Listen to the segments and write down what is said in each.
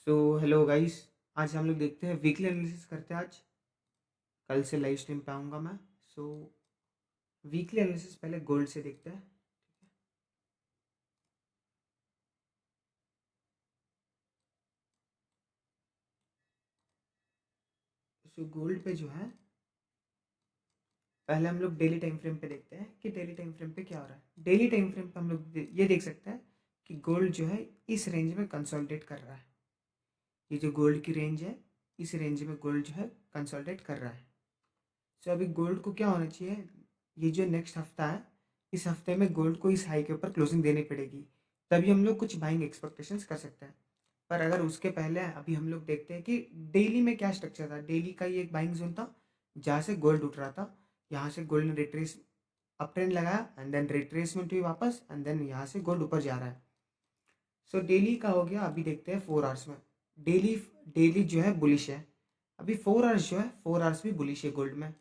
So hello guys. आज हम लोग देखते हैं वीकली एनालिसिस करते हैं आज। कल से लाइव स्ट्रीम पे आऊँगा मैं। सो वीकली एनालिसिस पहले गोल्ड से देखते हैं। सो गोल्ड पे जो है पहले हम लोग डेली टाइम फ्रेम पे देखते हैं कि डेली टाइम फ्रेम पे क्या हो रहा है। डेली टाइम फ्रेम पे हम लोग ये देख सकते हैं कि गोल्ड जो है इस रेंज में कंसोलिडेट कर रहा है। ये जो गोल्ड की रेंज है, इस रेंज में गोल्ड जो है कंसोलिडेट कर रहा है। सो अभी गोल्ड को क्या होना चाहिए, ये जो नेक्स्ट हफ्ता है, इस हफ्ते में गोल्ड को इस हाई के ऊपर क्लोजिंग देनी पड़ेगी, तभी हम लोग कुछ बाइंग एक्सपेक्टेशंस कर सकते हैं। पर अगर उसके पहले अभी हम लोग देखते हैं कि डेली में क्या स्ट्रक्चर था। डेली का ये एक बाइंग जोन था जहाँ से गोल्ड उठ रहा था। यहाँ से गोल्ड ने रिट्रेस अप ट्रेंड लगाया एंड देन रिट्रेसमेंट हुई वापस एंड देन यहाँ से गोल्ड ऊपर जा रहा है। सो डेली का हो गया। अभी देखते हैं 4 आवर्स में। डेली डेली जो है बुलिश है। अभी 4 आवर्स जो है 4 आवर्स भी बुलिश है गोल्ड में।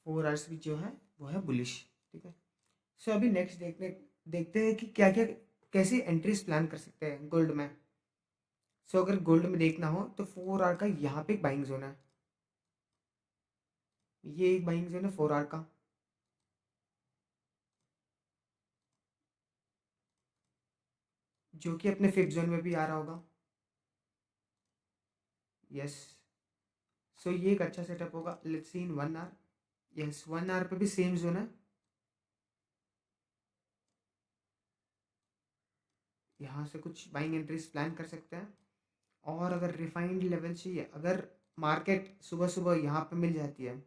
4 आवर्स भी जो है वो है बुलिश। ठीक है। सो अभी नेक्स्ट देखते हैं कि क्या क्या कैसे एंट्रीज प्लान कर सकते हैं गोल्ड में। सो अगर गोल्ड में देखना हो तो 4 आवर का यहाँ पे एक बाइंग जोन है। ये एक बाइंग जोन है 4 आवर का। जो कि अपने फिफ्थ जोन में भी आ रहा होगा। यस। सो ये एक अच्छा सेटअप होगा। Let's see in 1 hour. Yes, 1 hour पे भी सेम जोन है। यहाँ से कुछ बाइंग एंट्रीज प्लान कर सकते हैं। और अगर रिफाइंड लेवल चाहिए, अगर मार्केट सुबह सुबह यहाँ पे मिल जाती है,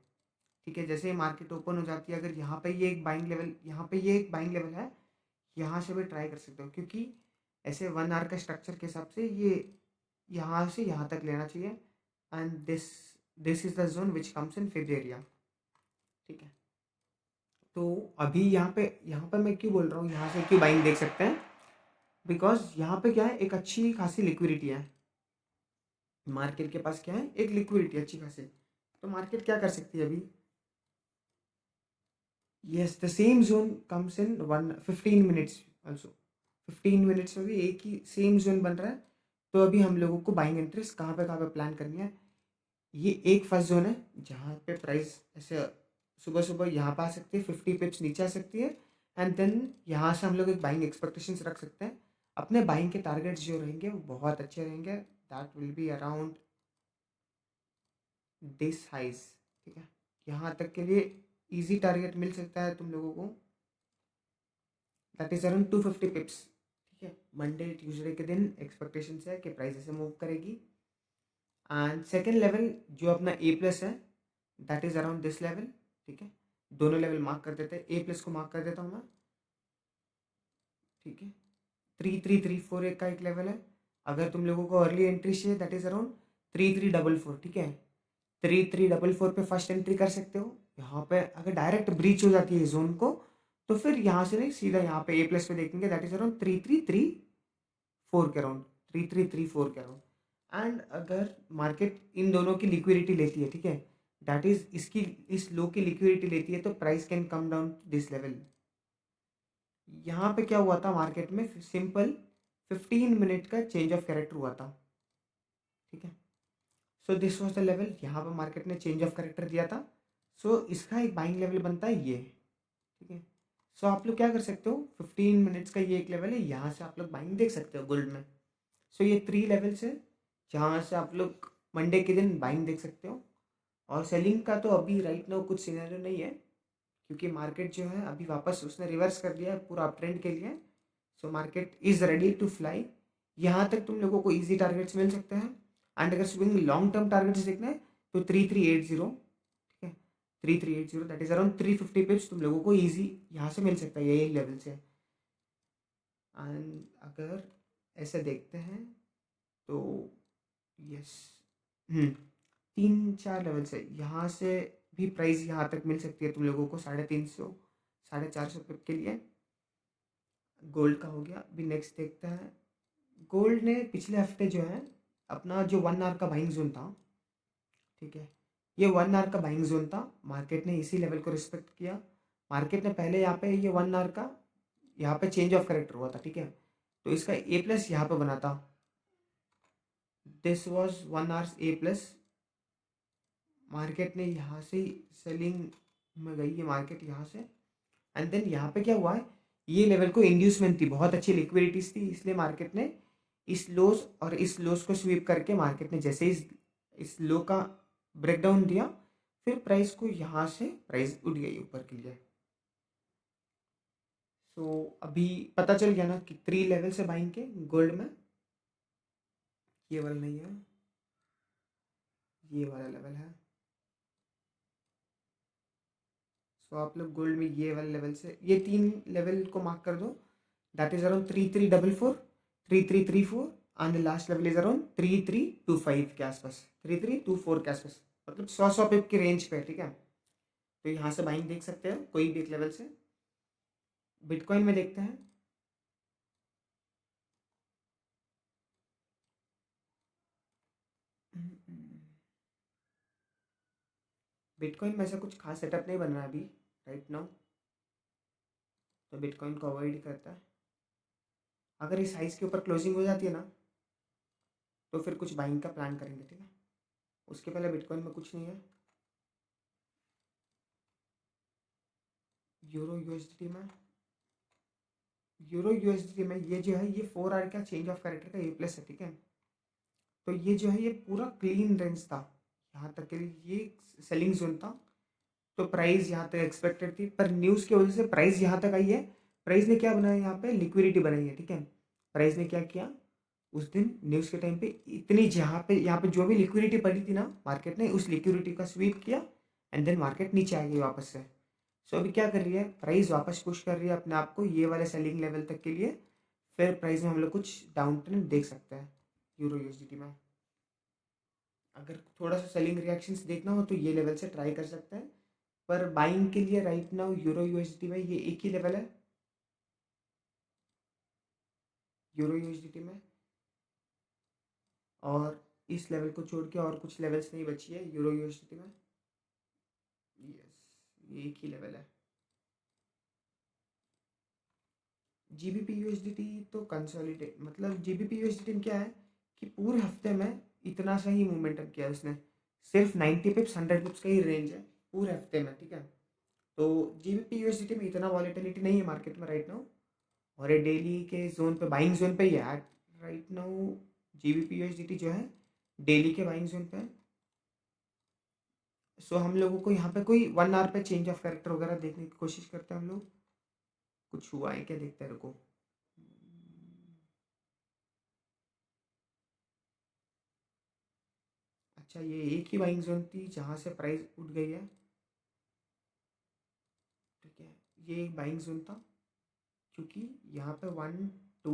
ठीक है, जैसे ही मार्केट ओपन हो जाती है, अगर यहाँ पे ये एक बाइंग लेवल, यहाँ पे ये एक बाइंग लेवल है, यहाँ से भी ट्राई कर सकते हो। क्योंकि ऐसे 1 आवर का स्ट्रक्चर के हिसाब से ये यहाँ से यहाँ तक लेना चाहिए and this is the zone which comes in fifth area. ठीक है। तो अभी यहाँ पे मैं क्यों बोल रहा हूँ यहाँ से क्यों बाइंग देख सकते हैं, बिकॉज यहाँ पे क्या है, एक अच्छी खासी लिक्विडिटी है। मार्केट के पास क्या है, एक लिक्विडिटी अच्छी खासी। तो मार्केट क्या कर सकती है अभी। Yes, the same zone comes in 15 minutes also. 15 minutes में भी एक ही सेम जोन बन रहा है। तो अभी हम लोगों को बाइंग इंटरेस्ट कहाँ पे प्लान करनी है। ये एक फर्स्ट जोन है जहाँ पे प्राइस ऐसे सुबह सुबह यहाँ पे आ सकती है, 50 पिप्स नीचे आ सकती है एंड देन यहाँ से हम लोग एक बाइंग एक्सपेक्टेशंस रख सकते हैं। अपने बाइंग के टारगेट्स जो रहेंगे वो बहुत अच्छे रहेंगे। That will be around this highs. ठीक है। यहाँ तक के लिए इजी टारगेट मिल सकता है तुम लोगों को। That is around 250 पिप्स। ठीक है। मंडे ट्यूसडे के दिन एक्सपेक्टेशन है कि प्राइस ऐसे मूव करेगी। एंड सेकेंड लेवल जो अपना ए प्लस है, that is around this level. ठीक है। दोनों लेवल मार्क कर देते हैं। ए प्लस को मार्क कर देता हूँ मैं। ठीक है। 3334 एक का एक लेवल है। अगर तुम लोगों को अर्ली एंट्री चाहिए, दैट इज अराउंड 3344। ठीक है। 3344 पे फर्स्ट एंट्री कर सकते हो। यहाँ पे अगर डायरेक्ट ब्रीच हो जाती है जोन को, तो फिर यहाँ से नहीं, सीधा यहाँ पे ए प्लस पे देखेंगे, दैट इज अराउंड 3334 के अराउंड, 3334 के अराउंड। एंड अगर मार्केट इन दोनों की लिक्विडिटी लेती है, ठीक है, दैट इज इसकी इस लो की लिक्विडिटी लेती है, तो price can come down this level. यहाँ पे क्या हुआ था मार्केट में, सिंपल 15 मिनट का चेंज ऑफ कैरेक्टर हुआ था। ठीक है। So this was the level. यहाँ पर मार्केट ने चेंज ऑफ कैरेक्टर दिया था। सो इसका एक बाइंग लेवल बनता है ये। ठीक है। सो आप लोग क्या कर सकते हो, 15 मिनट्स का ये एक लेवल है, यहाँ से आप लोग बाइंग देख सकते हो गोल्ड में। सो ये 3 लेवल्स है जहाँ से आप लोग मंडे के दिन बाइंग देख सकते हो। और सेलिंग का तो अभी राइट नाउ कुछ सिनेरियो नहीं है, क्योंकि मार्केट जो है अभी वापस उसने रिवर्स कर दिया है पूरा अप ट्रेंड के लिए। So market is ready to fly. यहाँ तक तुम लोगों को इजी टारगेट्स मिल सकते हैं। एंड अगर स्विंग लॉन्ग टर्म टारगेट्स देखना है तो 3380। ठीक है। 3380 दैट इज अराउंड 350 पिप्स तुम लोगों को ईजी यहाँ से मिल सकता है, यही लेवल से। एंड अगर ऐसे देखते हैं तो यस, 3-4 लेवल से यहाँ से भी प्राइस यहाँ तक मिल सकती है तुम लोगों को, 350 450 पिप के लिए। गोल्ड का हो गया। अभी नेक्स्ट देखते हैं। गोल्ड ने पिछले हफ्ते जो है अपना जो 1 आवर का बाइंग जोन था, ठीक है, ये 1 आवर का बाइंग जोन था, मार्केट ने इसी लेवल को रिस्पेक्ट किया। मार्केट ने पहले यहाँ पे ये 1 आवर का यहाँ पे चेंज ऑफ करेक्टर हुआ था। ठीक है। तो इसका ए प्लस यहाँ पे बना था, this was 1 hours a plus. Market ने यहाँ से सेलिंग में गई है मार्केट यहाँ से, एंड देन यहाँ पे क्या हुआ है, ये लेवल को इंड्यूसमेंट थी, बहुत अच्छी लिक्विडिटीज थी, इसलिए मार्केट ने इस लोस और इस लोस को स्वीप करके मार्केट ने जैसे इस लो का ब्रेकडाउन दिया, फिर प्राइस को यहाँ से प्राइस उठ गई ऊपर के लिए। सो अभी पता चल गया ना कि 3 लेवल से बाइंग के गोल्ड में, ये वाला नहीं है, ये वाला लेवल है। सो आप लोग गोल्ड में ये वाले लेवल से ये 3 लेवल को मार्क कर दो, that is around 3344, 3334 and the last level is around 3325 के आसपास, 3324 के आसपास, मतलब 100 पिप की रेंज पे, ठीक है। तो यहाँ से बाइंग देख सकते हो कोई भी एक लेवल से। बिटकॉइन में देखते हैं, बिटकॉइन में ऐसा कुछ खास सेटअप नहीं बन रहा अभी राइट नाउ, तो बिटकॉइन को अवॉइड ही करता है। अगर इस साइज के ऊपर क्लोजिंग हो जाती है ना, तो फिर कुछ बाइंग का प्लान करेंगे, ठीक है। उसके पहले बिटकॉइन में कुछ नहीं है। यूरो यूएसडी में, यूरो यूएसडी में ये जो है, ये 4 आवर का चेंज ऑफ कैरेक्टर का ए प्लस है, ठीक है। तो ये जो है ये पूरा क्लीन रेंज था, यहाँ तक के लिए ये सेलिंग जोन था, तो प्राइस यहाँ तक एक्सपेक्टेड थी, पर न्यूज़ की वजह से प्राइस यहाँ तक आई है। प्राइस ने क्या बनाया यहाँ पे, लिक्विडिटी बनाई है, ठीक है। प्राइस ने क्या किया उस दिन न्यूज़ के टाइम पे, इतनी यहाँ पे जो भी लिक्विडिटी पड़ी थी ना, मार्केट ने उस लिक्विडिटी का स्वीप किया, एंड देन मार्केट नीचे आ गई वापस से। सो अभी क्या कर रही है, प्राइस वापस पुश कर रही है अपने आप को ये वाले सेलिंग लेवल तक के लिए, फिर प्राइस में हम लोग कुछ डाउन ट्रेंड देख सकते हैं यूरो यूएसडी में। अगर थोड़ा सा सेलिंग रिएक्शंस देखना हो तो ये लेवल से ट्राई कर सकते हैं, पर बाइंग के लिए राइट नाउ यूरो यूएसडी में ये एक ही लेवल है, यूरो यूएसडी में, और इस लेवल को छोड़ के और कुछ लेवल्स नहीं बची है यूरो यूएसडी में। यस, ये एक ही लेवल है। जीबीपी यूएसडी तो कंसोलिडेट, मतलब जीबीपी यूएसडी में क्या है कि पूरे हफ्ते में इतना सा ही मोमेंटम किया उसने, सिर्फ 90 पिप्स 100 पिप्स का ही रेंज है पूरे हफ्ते में, ठीक है। तो जीबीपी यूएसडी में इतना वॉलेटिलिटी नहीं है मार्केट में राइट नाउ, और ये डेली के जोन पे, बाइंग जोन पे ही है राइट नाउ। जीबीपी यूएसडी जो है डेली के बाइंग जोन पे है। सो हम लोगों को यहाँ पे कोई 1 आवर पे चेंज ऑफ कैरेक्टर वगैरह देखने की कोशिश करते हैं हम लोग, कुछ हुआ है क्या देखते हैं, रुको। अच्छा, ये एक ही बाइंग जोन थी जहाँ से प्राइस उठ गई है, ठीक है। ये एक बाइंग जोन था क्योंकि यहाँ पे 1 2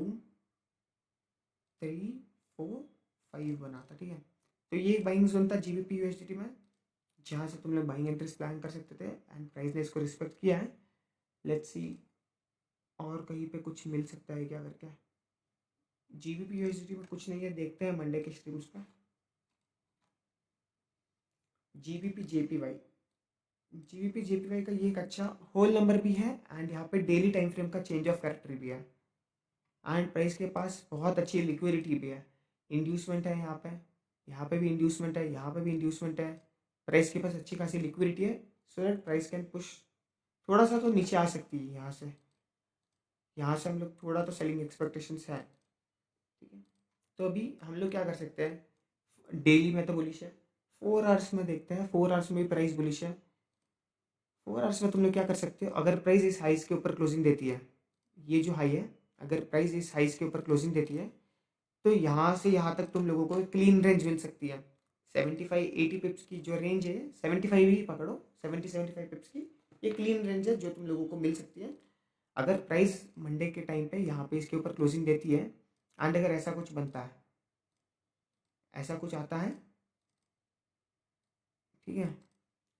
3 4 5 बना था, ठीक है। तो ये एक बाइंग जोन था जीबीपी यूएसडी में, जहाँ से तुम लोग बाइंग एंट्रीज प्लान कर सकते थे, एंड प्राइस ने इसको रिस्पेक्ट किया है। लेट्स सी और कहीं पे कुछ मिल सकता है क्या करके। जीबीपी यूएसडी में कुछ नहीं है, देखते हैं मंडे के स्ट्रीम्स पे। जीबीपी जेपीवाई, जीबीपी जेपीवाई का ये एक अच्छा होल नंबर भी है, एंड यहाँ पे डेली टाइम फ्रेम का चेंज ऑफ कैरेक्टर भी है, एंड प्राइस के पास बहुत अच्छी लिक्विडिटी भी है। इंड्यूसमेंट है यहाँ पे भी इंड्यूसमेंट है, यहाँ पे भी इंड्यूसमेंट है। प्राइस के पास अच्छी खासी लिक्विडिटी है, so that price can push थोड़ा सा तो नीचे आ सकती है यहाँ से। यहाँ से हम लोग थोड़ा तो सेलिंग एक्सपेक्टेशंस है, ठीक है। तो अभी हम लोग क्या कर सकते हैं, डेली में तो बुलिश है, 4 आवर्स में देखते हैं, 4 आवर्स में भी प्राइस बुलिश है। 4 आवर्स में तुम लोग क्या कर सकते हो, अगर प्राइस इस हाइस के ऊपर क्लोजिंग देती है, ये जो हाई है, अगर प्राइस इस हाइस के ऊपर क्लोजिंग देती है, तो यहाँ से यहाँ तक तुम लोगों को क्लीन रेंज मिल सकती है। 75-80 पिप्स की जो रेंज है, 75 ही पकड़ो, 70-75 पिप्स की ये क्लीन रेंज है जो तुम लोगों को मिल सकती है, अगर प्राइस मंडे के टाइम पे यहाँ पे इसके ऊपर क्लोजिंग देती है। एंड अगर ऐसा कुछ बनता है, ऐसा कुछ आता है, ठीक है,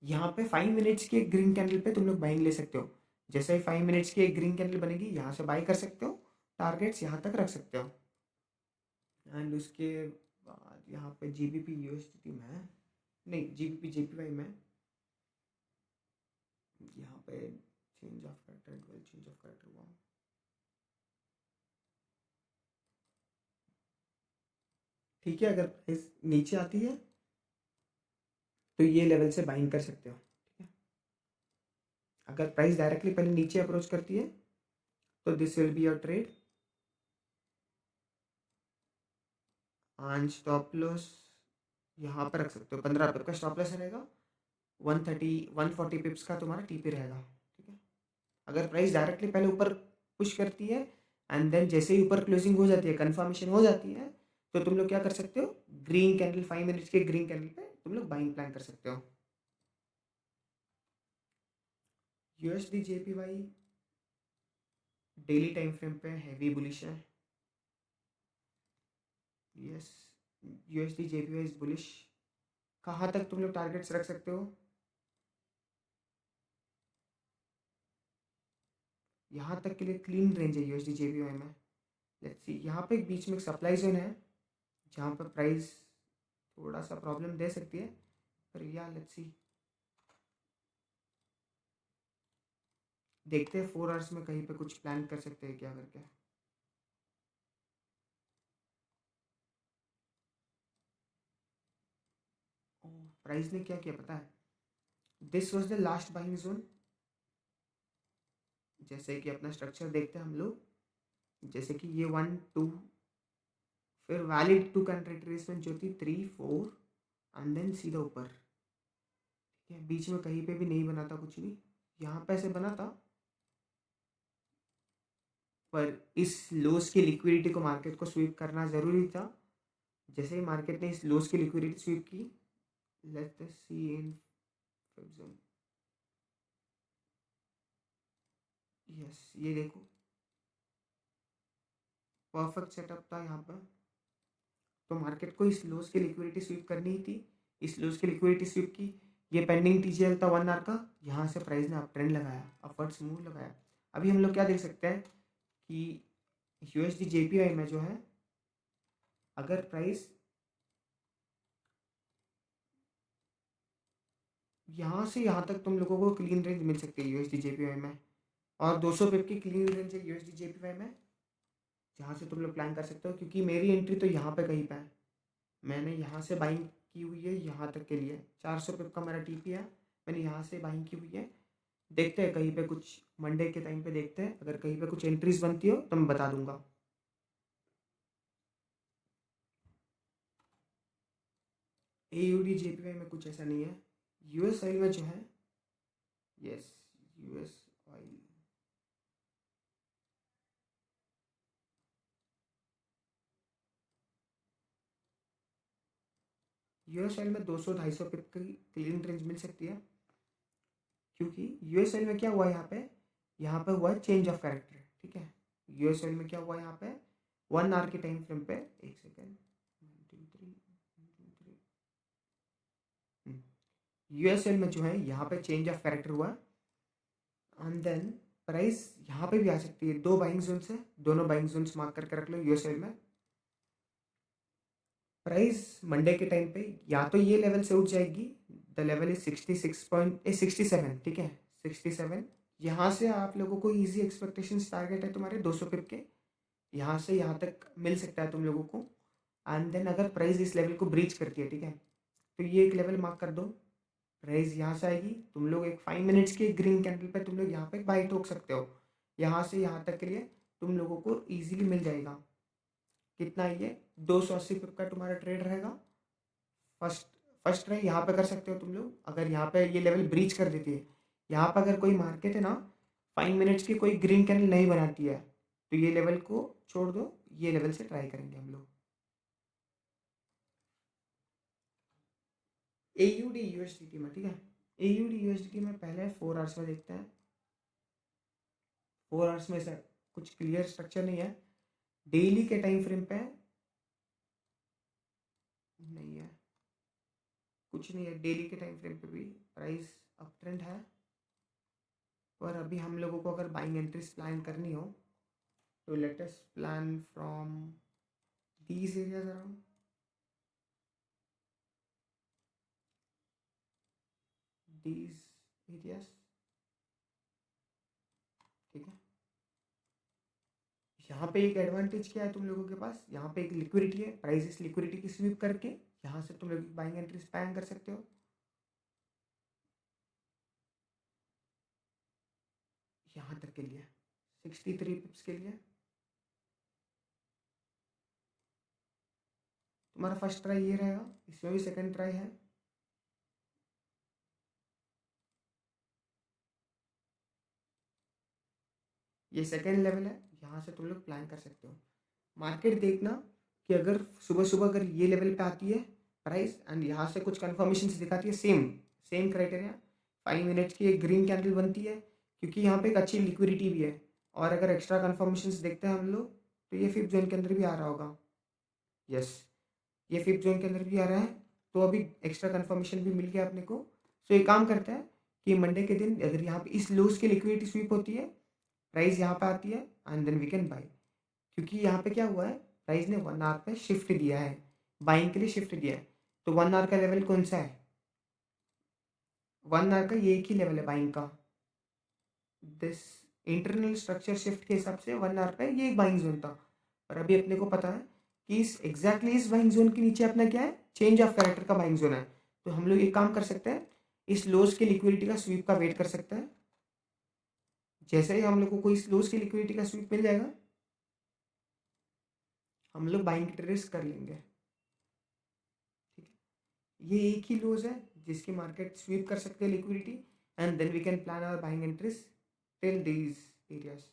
यहाँ पे 5 मिनट्स के ग्रीन कैंडल पे तुम लोग बाइंग ले सकते हो। जैसे ही 5 मिनट्स की एक ग्रीन कैंडल बनेगी, यहाँ से बाई कर सकते हो, टारगेट्स यहाँ तक रख सकते हो। एंड उसके बाद यहाँ पे जीबीपी यूएसडी में, नहीं जीबीपी जेपीवाई में, यहाँ पे change of character, change of character हुआ, ठीक है, अगर प्राइस नीचे आती है तो ये लेवल से बाइंग कर सकते हो। ठीक है, अगर प्राइस डायरेक्टली पहले नीचे अप्रोच करती है तो this will be your trade and stop loss यहाँ पर रख सकते हो। 15 पिप का स्टॉप लॉस रहेगा, 140 पिप्स का तुम्हारा टीपी रहेगा। ठीक है, अगर प्राइस डायरेक्टली पहले ऊपर पुश करती है एंड देन जैसे ही ऊपर क्लोजिंग हो जाती है, कंफर्मेशन हो जाती है, तो तुम लोग क्या कर सकते हो, ग्रीन कैंडल 5 मिनट्स के ग्रीन कैंडल पे तुम लोग बाइंग प्लान कर सकते हो। USD JPY daily time frame पे हैवी बुलिश है। Yes, USD JPY is bullish. कहाँ तक तुम लोग टारगेट्स रख सकते हो, यहाँ तक के लिए क्लीन रेंज है यूएसडी जेपीवाई में। लेट्स सी, यहाँ पे एक बीच में एक सप्लाई जोन है जहाँ पर प्राइस थोड़ा सा प्रॉब्लम दे सकती है, पर या लेट्स सी, देखते हैं 4 आवर्स में कहीं पे कुछ प्लान कर सकते हैं क्या करके। प्राइस ने क्या किया पता है, this was the last buying zone. जैसे कि अपना स्ट्रक्चर देखते हैं हम लोग, जैसे कि ये 1 2, फिर वैलिड 2 कैंडल रिट्रेसमेंट जो थी 3 4 एंड देन सीधा ऊपर। ठीक है, बीच में कहीं पे भी नहीं बना था कुछ भी, यहाँ पे ऐसे बना था, पर इस लोस की लिक्विडिटी को मार्केट को स्वीप करना ज़रूरी था। जैसे ही मार्केट ने इस लोस की लिक्विडिटी स्वीप की, let's see in zone, yes ये देखो परफेक्ट सेटअप था यहाँ पर। तो मार्केट को इस लोस की लिक्विडिटी स्वीप करनी ही थी, इस लोस की लिक्विडिटी स्वीप की। ये पेंडिंग टीजीएल था 1 आवर का, यहाँ से प्राइस ने अप ट्रेंड लगाया, अपवर्ड्स मूव लगाया। अभी हम लोग क्या देख सकते हैं कि यूएसडी जेपीआई में जो है, अगर प्राइस यहाँ से यहाँ तक तुम लोगों को क्लीन रेंज मिल सकती है यूएसडी जेपीआई में, और 200 पिप की क्लीन रेंज है यूएसडी जेपीआई में, जहाँ से तुम लोग प्लान कर सकते हो। क्योंकि मेरी एंट्री तो यहाँ पे कहीं पे है, मैंने यहाँ से बाइंग की हुई है यहाँ तक के लिए, 400 पिप का मेरा टीपी है, मैंने यहाँ से बाइंग की हुई है। देखते हैं कहीं पे कुछ मंडे के टाइम पे देखते हैं, अगर कहीं पे कुछ एंट्रीज बनती हो तो मैं बता दूंगा। एयूडी जेपीवाई में कुछ ऐसा नहीं है। यूएस ऑयल में जो है, yes US oil, US oil में 200 250 पिप की क्लीन रेंज मिल सकती है। क्योंकि यूएस ऑयल में क्या हुआ यहाँ पे हुआ है चेंज ऑफ कैरेक्टर। ठीक है, यूएस ऑयल में क्या हुआ यहाँ पे, 1 आवर के टाइम फ्रेम पे, एक सेकेंड, यूएसएल में जो है यहाँ पे चेंज ऑफ कैरेक्टर हुआ एंड देन प्राइस यहाँ पे भी आ सकती है। 2 बाइंग जोन्स है, दोनों बाइंग जोन्स मार्क करके रख लो यूएसएल में। प्राइस मंडे के टाइम पे या तो ये लेवल से उठ जाएगी, द लेवल इज 67। ठीक है, 67, यहाँ से आप लोगों को इजी एक्सपेक्टेशंस टारगेट है तुम्हारे 200 पिप के, यहाँ से यहाँ तक मिल सकता है तुम लोगों को। एंड देन अगर प्राइस इस लेवल को ब्रीच करती है, ठीक है, तो ये एक लेवल मार्क कर दो, प्राइस यहाँ से आएगी, तुम लोग एक 5 मिनट्स के ग्रीन कैंडल पे तुम लोग यहाँ पे बाई ठोक सकते हो। यहाँ से यहाँ तक के लिए तुम लोगों को इजीली मिल जाएगा। कितना ये 280 पिप का तुम्हारा ट्रेड रहेगा। फर्स्ट फर्स्ट ट्राई यहाँ पे कर सकते हो तुम लोग। अगर यहाँ पे ये लेवल ब्रीच कर देती है, यहाँ पे अगर कोई मार्केट है ना 5 मिनट्स की कोई ग्रीन कैंडल नहीं बनाती है, तो ये लेवल को छोड़ दो, ये लेवल से ट्राई करेंगे हम लोग। AUD USDT में, ठीक है, AUD USDT में पहले 4 आवर्स में देखते हैं। 4 आवर्स में ऐसा कुछ क्लियर स्ट्रक्चर नहीं है। डेली के टाइम फ्रेम पे नहीं है, कुछ नहीं है। डेली के टाइम फ्रेम पे भी प्राइस अप ट्रेंड है, पर अभी हम लोगों को अगर बाइंग एंट्रीज प्लान करनी हो तो let us plan from these areas around. These areas, ठीक है, यहाँ पे एक एडवांटेज क्या है तुम लोगों के पास, यहाँ पे एक लिक्विडिटी है, प्राइस इस लिक्विडिटी की स्वीप करके यहाँ से तुम लोग बाइंग एंट्रीज प्लान कर सकते हो। यहाँ तक के लिए 63 पिप्स के लिए तुम्हारा फर्स्ट ट्राई ये रहेगा, इसमें भी सेकंड ट्राई है। ये सेकंड लेवल है, यहाँ से तुम लोग प्लान कर सकते हो। मार्केट देखना कि अगर सुबह सुबह अगर ये लेवल पे आती है प्राइस एंड यहाँ से कुछ कन्फर्मेशन दिखाती है, सेम सेम क्राइटेरिया 5 मिनट्स की एक ग्रीन कैंडल बनती है, क्योंकि यहाँ पे एक अच्छी लिक्विडिटी भी है। और अगर एक्स्ट्रा कन्फर्मेशन देखते हैं हम लोग तो ये फिफ्थ जोन के अंदर भी आ रहा होगा। यस, ये फिफ्थ जोन के अंदर भी आ रहा है, तो अभी एक्स्ट्रा कन्फर्मेशन भी मिल गया अपने को। सो ये काम करता है कि मंडे के दिन अगर यहाँ पे इस लोज की लिक्विडिटी स्वीप होती है, प्राइस यहाँ पे आती है and then we can buy. क्योंकि यहाँ पे क्या हुआ है, प्राइस ने 1 आवर पे शिफ्ट दिया है, बाइंग के लिए शिफ्ट दिया है। तो 1 आवर का लेवल कौन सा है, 1 आवर का ये एक ही लेवल है बाइंग का। दिस इंटरनल स्ट्रक्चर शिफ्ट के हिसाब से 1 आवर पे ये एक बाइंग जोन था, पर अभी अपने को पता है कि इस एग्जैक्टली इस बाइंग जोन के नीचे अपना क्या है, चेंज ऑफ कैरेक्टर का बाइंग जोन है। तो हम लोग एक काम कर सकते हैं, इस लोज की लिक्विडिटी का स्वीप का वेट कर सकते हैं। जैसे ही हम लोग को कोई इस लोज की लिक्विडिटी का स्वीप मिल जाएगा, हम लोग बाइंग ट्रेस कर लेंगे। ठीक है, ये एक ही लोज है जिसकी मार्केट स्वीप कर सकते हैं liquidity, and then we can plan our buying entries till these areas.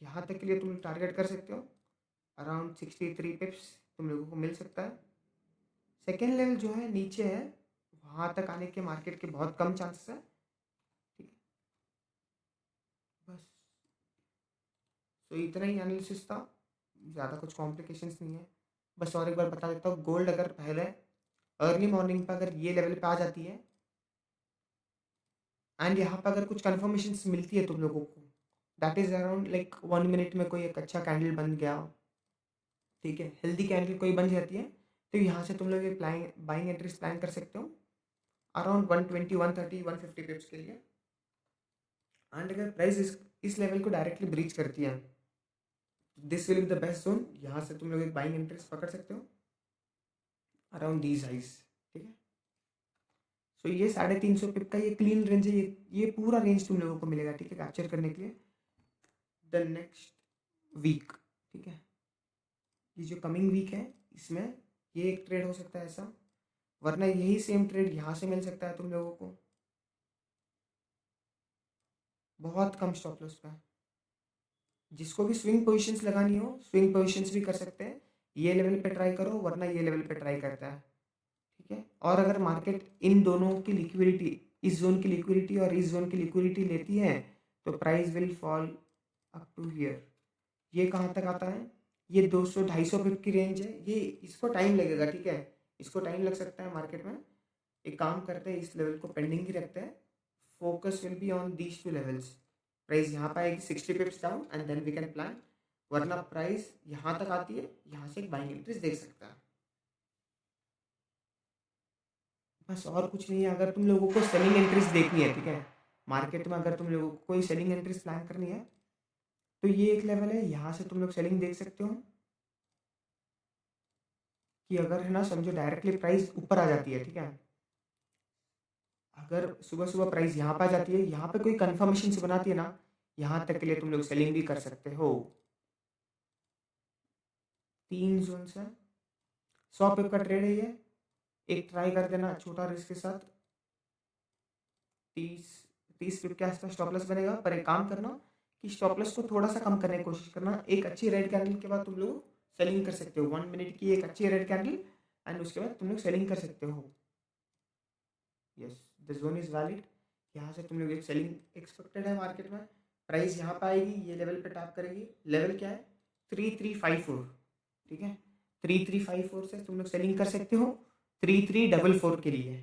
यहाँ तक के लिए तुम टारगेट कर सकते हो, अराउंड 63 पिप्स तुम लोगों को मिल सकता है। सेकेंड लेवल जो है नीचे है, वहाँ तक आने के मार्केट के बहुत कम चांसेस है। ठीक है, बस तो इतना ही एनालिसिस था, ज़्यादा कुछ कॉम्प्लिकेशंस नहीं है। बस और एक बार बता देता हूँ, गोल्ड अगर पहले अर्ली मॉर्निंग पर अगर ये लेवल पे आ जाती है एंड यहाँ पर अगर कुछ कन्फर्मेशन मिलती है तुम लोगों को, that is around like 1 minute में कोई एक अच्छा कैंडल बन गया, ठीक है, हेल्दी कैंडल कोई बन जाती है, तो यहाँ से तुम लोग ये बाइंग एंट्रीज प्लान कर सकते हो अराउंड 120 130 150 पिप्स के लिए। एंड अगर प्राइस इस लेवल को डायरेक्टली ब्रीच करती है, this will be the west zone, यहाँ से तुम लोग एक बाइंग एंट्रीज पकड़ सकते हो अराउंड दीज हाइज। ठीक है, सो ये 350 पिप का ये क्लीन रेंज है, ये पूरा रेंज तुम लोगों को मिलेगा, ठीक है, कैप्चर करने के लिए द नेक्स्ट वीक। ठीक है, ये जो कमिंग वीक है इसमें ये एक ट्रेड हो सकता है ऐसा, वरना यही सेम ट्रेड यहाँ से मिल सकता है तुम लोगों को बहुत कम स्टॉप लॉस पे। जिसको भी स्विंग पोजीशंस लगानी हो स्विंग पोजीशंस भी कर सकते हैं, ये लेवल पे ट्राई करो वरना ये लेवल पे ट्राई करता है। ठीक है, और अगर मार्केट इन दोनों की लिक्विडिटी, इस जोन की लिक्विडिटी और इस जोन की लिक्विडिटी लेती है, तो price will fall up to here. ये कहाँ तक आता है, ये 200-250 पिप की रेंज है, ये इसको टाइम लगेगा। ठीक है, इसको टाइम लग सकता है मार्केट में। एक काम करते हैं, इस लेवल को पेंडिंग ही रखते हैं, focus will be on these 2 levels. Price यहाँ पर आएगी 60 pips down and then we can plan, वरना प्राइस यहाँ तक आती है, यहाँ से एक बाइंग एंट्रीज देख सकता है। बस और कुछ नहीं है। अगर तुम लोगों को सेलिंग एंट्रीज देखनी है, ठीक है, मार्केट में अगर तुम लोगों को कोई सेलिंग एंट्रीज प्लान करनी है, तो ये एक लेवल है, यहाँ से तुम लोग सेलिंग देख सकते हो कि अगर है ना, समझो डायरेक्टली प्राइस ऊपर आ जाती है, ठीक है, अगर सुबह सुबह प्राइस यहाँ पर आ जाती है, यहाँ पे कोई कंफर्मेशन से बनाती है ना, यहाँ तक के लिए तुम लोग सेलिंग भी कर सकते हो। 3 जोन है, 100 पिप का ट्रेड है ये, एक ट्राई कर देना छोटा रिस्क के साथ, 30 पिप के आसपास स्टॉप लॉस बनेगा। पर एक काम करना कि स्टॉप लॉस को थोड़ा सा कम करने की कोशिश करना, एक अच्छी रेड कैंडल के बाद तुम लोग सेलिंग कर सकते हो, 1 मिनट की एक अच्छी रेड कैंडल एंड उसके बाद तुम लोग सेलिंग कर सकते हो। Yes, the zone is valid, यहाँ से तुम लोग एक सेलिंग एक्सपेक्टेड है मार्केट में। प्राइस यहाँ पे आएगी, ये लेवल पे टैप करेगी, लेवल क्या है 3354। ठीक है, 3354 से तुम लोग सेलिंग कर सकते हो 3344 के लिए।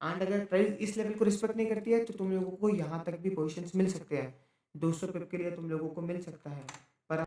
एंड अगर प्राइस इस लेवल को रिस्पेक्ट नहीं करती है तो तुम लोगों को यहाँ तक भी पोजीशंस मिल सकते हैं, 200 पिप के लिए तुम लोगों को मिल सकता है।